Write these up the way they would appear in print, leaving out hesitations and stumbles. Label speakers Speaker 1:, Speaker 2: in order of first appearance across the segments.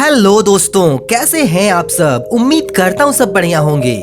Speaker 1: Hello दोस्तों, कैसे हैं आप सब। उम्मीद करता हूँ सब बढ़िया होंगे।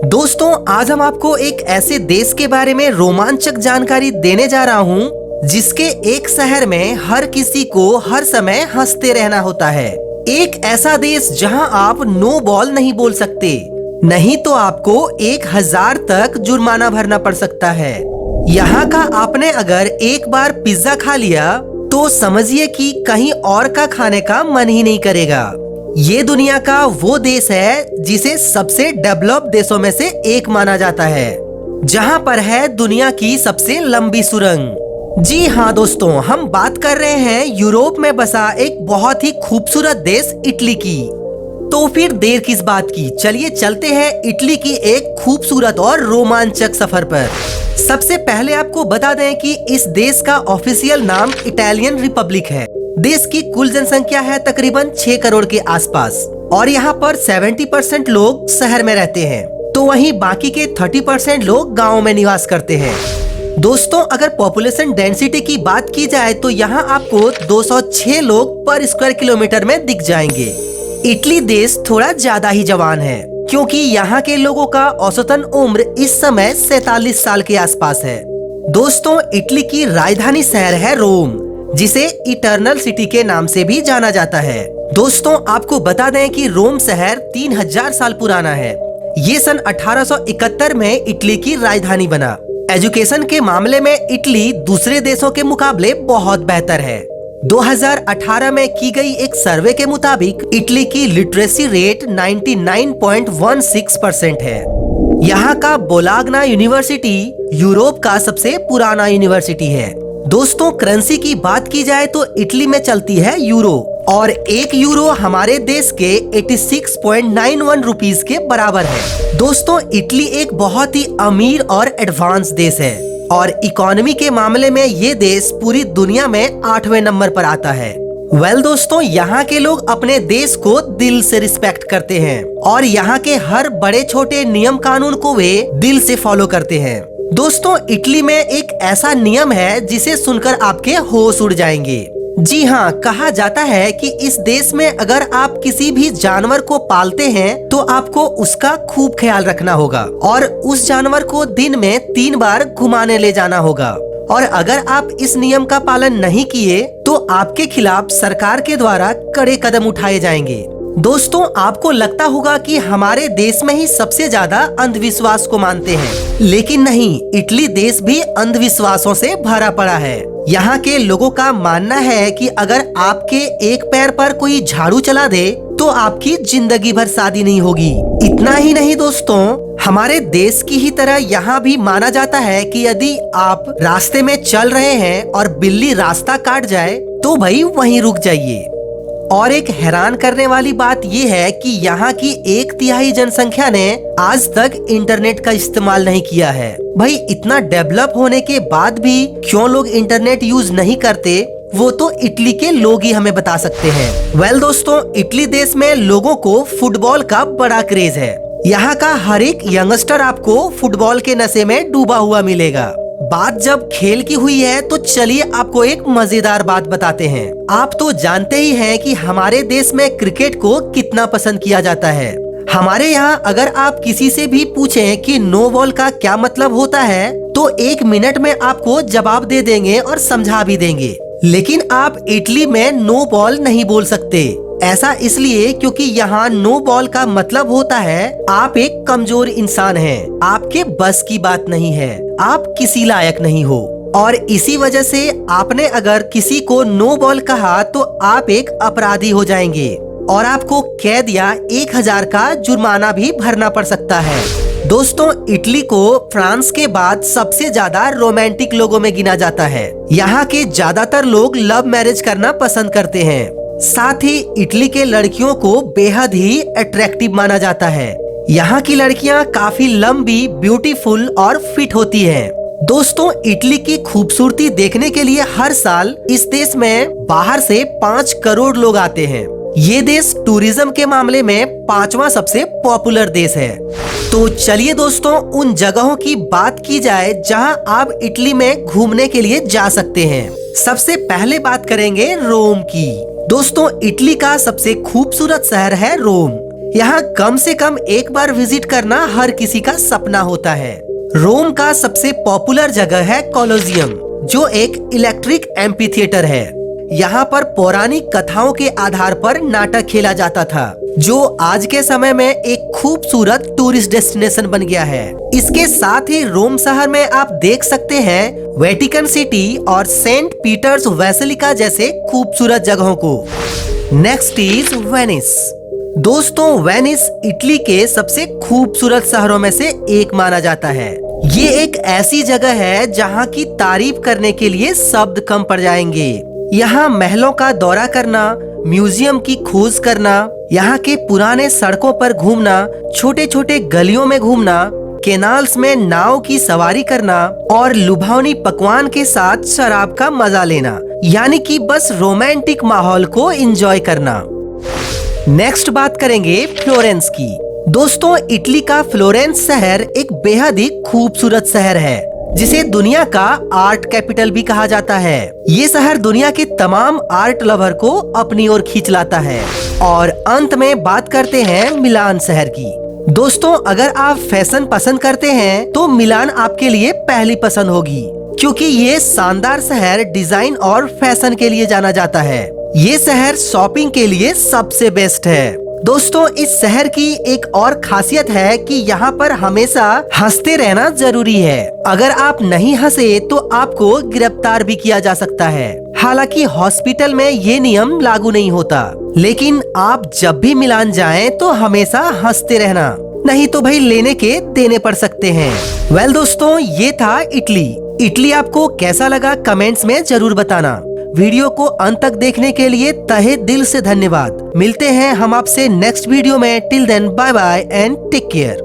Speaker 1: दोस्तों, आज हम आपको एक ऐसे देश के बारे में रोमांचक जानकारी देने जा रहा हूँ जिसके एक शहर में हर किसी को हर समय हंसते रहना होता है। एक ऐसा देश जहाँ आप नो बॉल नहीं बोल सकते, नहीं तो आपको 1000 तक जुर्माना भरना पड़ सकता है। यहाँ का आपने अगर एक बार पिज्जा खा लिया तो समझिए कि कहीं और का खाने का मन ही नहीं करेगा। ये दुनिया का वो देश है जिसे सबसे डेवलप देशों में से एक माना जाता है, जहाँ पर है दुनिया की सबसे लंबी सुरंग। जी हाँ दोस्तों, हम बात कर रहे हैं यूरोप में बसा एक बहुत ही खूबसूरत देश इटली की। तो फिर देर किस बात की, चलिए चलते हैं इटली की एक खूबसूरत और रोमांचक सफर पर। सबसे पहले आपको बता दें कि इस देश का ऑफिशियल नाम इटालियन रिपब्लिक है। देश की कुल जनसंख्या है तकरीबन 6 करोड़ के आसपास और यहाँ पर 70% लोग शहर में रहते हैं, तो वहीं बाकी के 30% लोग गाँव में निवास करते हैं। दोस्तों, अगर पॉपुलेशन डेंसिटी की बात की जाए तो यहाँ आपको 206 लोग पर स्क्वायर किलोमीटर में दिख जाएंगे। इटली देश थोड़ा ज्यादा ही जवान है क्योंकि यहाँ के लोगों का औसतन उम्र इस समय 47 साल के आसपास है। दोस्तों, इटली की राजधानी शहर है रोम, जिसे इटर्नल सिटी के नाम से भी जाना जाता है। दोस्तों, आपको बता दें कि रोम शहर 3000 साल पुराना है। ये सन 1871 में इटली की राजधानी बना। एजुकेशन के मामले में इटली दूसरे देशों के मुकाबले बहुत बेहतर है। 2018 में की गई एक सर्वे के मुताबिक इटली की लिटरेसी रेट 99.16% है। यहाँ का बोलाग्ना यूनिवर्सिटी यूरोप का सबसे पुराना यूनिवर्सिटी है। दोस्तों, करेंसी की बात की जाए तो इटली में चलती है यूरो और 1 यूरो हमारे देश के 86.91 रुपीस के बराबर है। दोस्तों, इटली एक बहुत ही अमीर और एडवांस देश है और इकोनॉमी के मामले में ये देश पूरी दुनिया में 8वें नंबर पर आता है। दोस्तों, यहाँ के लोग अपने देश को दिल से रिस्पेक्ट करते हैं और यहाँ के हर बड़े छोटे नियम कानून को वे दिल से फॉलो करते हैं। दोस्तों, इटली में एक ऐसा नियम है जिसे सुनकर आपके होश उड़ जाएंगे। जी हाँ, कहा जाता है कि इस देश में अगर आप किसी भी जानवर को पालते हैं तो आपको उसका खूब ख्याल रखना होगा और उस जानवर को दिन में 3 बार घुमाने ले जाना होगा। और अगर आप इस नियम का पालन नहीं किए तो आपके खिलाफ सरकार के द्वारा कड़े कदम उठाए जाएंगे। दोस्तों, आपको लगता होगा कि हमारे देश में ही सबसे ज्यादा अंधविश्वास को मानते हैं, लेकिन नहीं, इटली देश भी अंधविश्वासों से भरा पड़ा है। यहाँ के लोगों का मानना है कि अगर आपके एक पैर पर कोई झाड़ू चला दे तो आपकी जिंदगी भर शादी नहीं होगी। इतना ही नहीं दोस्तों, हमारे देश की ही तरह यहाँ भी माना जाता है कि यदि आप रास्ते में चल रहे हैं और बिल्ली रास्ता काट जाए तो भाई वहीं रुक जाइए। और एक हैरान करने वाली बात ये है कि यहाँ की 1/3 जनसंख्या ने आज तक इंटरनेट का इस्तेमाल नहीं किया है। भाई, इतना डेवलप होने के बाद भी क्यों लोग इंटरनेट यूज नहीं करते, वो तो इटली के लोग ही हमें बता सकते हैं। दोस्तों, इटली देश में लोगों को फुटबॉल का बड़ा क्रेज है। यहाँ का हर एक यंगस्टर आपको फुटबॉल के नशे में डूबा हुआ मिलेगा। बात जब खेल की हुई है तो चलिए आपको एक मजेदार बात बताते हैं। आप तो जानते ही हैं कि हमारे देश में क्रिकेट को कितना पसंद किया जाता है। हमारे यहाँ अगर आप किसी से भी पूछें कि नो बॉल का क्या मतलब होता है तो 1 मिनट में आपको जवाब दे देंगे और समझा भी देंगे। लेकिन आप इटली में नो बॉल नहीं बोल सकते। ऐसा इसलिए क्योंकि यहाँ नो बॉल का मतलब होता है आप एक कमजोर इंसान हैं, आपके बस की बात नहीं है, आप किसी लायक नहीं हो। और इसी वजह से आपने अगर किसी को नो बॉल कहा तो आप एक अपराधी हो जाएंगे और आपको कैद या 1000 का जुर्माना भी भरना पड़ सकता है। दोस्तों, इटली को फ्रांस के बाद सबसे ज्यादा रोमांटिक लोगों में गिना जाता है। यहाँ के ज्यादातर लोग लव मैरिज करना पसंद करते हैं। साथ ही इटली के लड़कियों को बेहद ही अट्रैक्टिव माना जाता है। यहाँ की लड़कियाँ काफी लंबी, ब्यूटीफुल और फिट होती हैं। दोस्तों, इटली की खूबसूरती देखने के लिए हर साल इस देश में बाहर से 5 करोड़ लोग आते हैं। ये देश टूरिज्म के मामले में 5वां सबसे पॉपुलर देश है। तो चलिए दोस्तों, उन जगहों की बात की जाए जहां आप इटली में घूमने के लिए जा सकते हैं। सबसे पहले बात करेंगे रोम की। दोस्तों, इटली का सबसे खूबसूरत शहर है रोम। यहाँ कम से कम एक बार विजिट करना हर किसी का सपना होता है। रोम का सबसे पॉपुलर जगह है कोलोसियम, जो एक इलेक्ट्रिक एम्फी थिएटर है। यहाँ पर पौराणिक कथाओं के आधार पर नाटक खेला जाता था, जो आज के समय में एक खूबसूरत टूरिस्ट डेस्टिनेशन बन गया है। इसके साथ ही रोम शहर में आप देख सकते हैं वेटिकन सिटी और सेंट पीटर्स बेसिलिका जैसे खूबसूरत जगहों को। Next is Venice. दोस्तों, वेनिस इटली के सबसे खूबसूरत शहरों में से एक माना जाता है। ये एक ऐसी जगह है जहाँ की तारीफ करने के लिए शब्द कम पड़ जाएंगे। यहाँ महलों का दौरा करना, म्यूजियम की खोज करना, यहाँ के पुराने सड़कों पर घूमना, छोटे छोटे गलियों में घूमना, केनाल्स में नाव की सवारी करना और लुभावनी पकवान के साथ शराब का मजा लेना, यानी कि बस रोमांटिक माहौल को एंजॉय करना। नेक्स्ट बात करेंगे फ्लोरेंस की। दोस्तों, इटली का फ्लोरेंस शहर एक बेहद ही खूबसूरत शहर है, जिसे दुनिया का आर्ट कैपिटल भी कहा जाता है। ये शहर दुनिया के तमाम आर्ट लवर को अपनी ओर खींच लाता है। और अंत में बात करते हैं मिलान शहर की। दोस्तों, अगर आप फैशन पसंद करते हैं तो मिलान आपके लिए पहली पसंद होगी, क्योंकि ये शानदार शहर डिजाइन और फैशन के लिए जाना जाता है। ये शहर शॉपिंग के लिए सबसे बेस्ट है। दोस्तों, इस शहर की एक और खासियत है कि यहाँ पर हमेशा हंसते रहना जरूरी है। अगर आप नहीं हंसे तो आपको गिरफ्तार भी किया जा सकता है। हालांकि हॉस्पिटल में ये नियम लागू नहीं होता, लेकिन आप जब भी मिलान जाएं तो हमेशा हंसते रहना, नहीं तो भाई लेने के देने पड़ सकते हैं। वेल दोस्तों, ये था इटली। इटली आपको कैसा लगा कमेंट्स में जरूर बताना। वीडियो को अंत तक देखने के लिए तहे दिल से धन्यवाद। मिलते हैं हम आपसे नेक्स्ट वीडियो में। Till then bye bye and take care.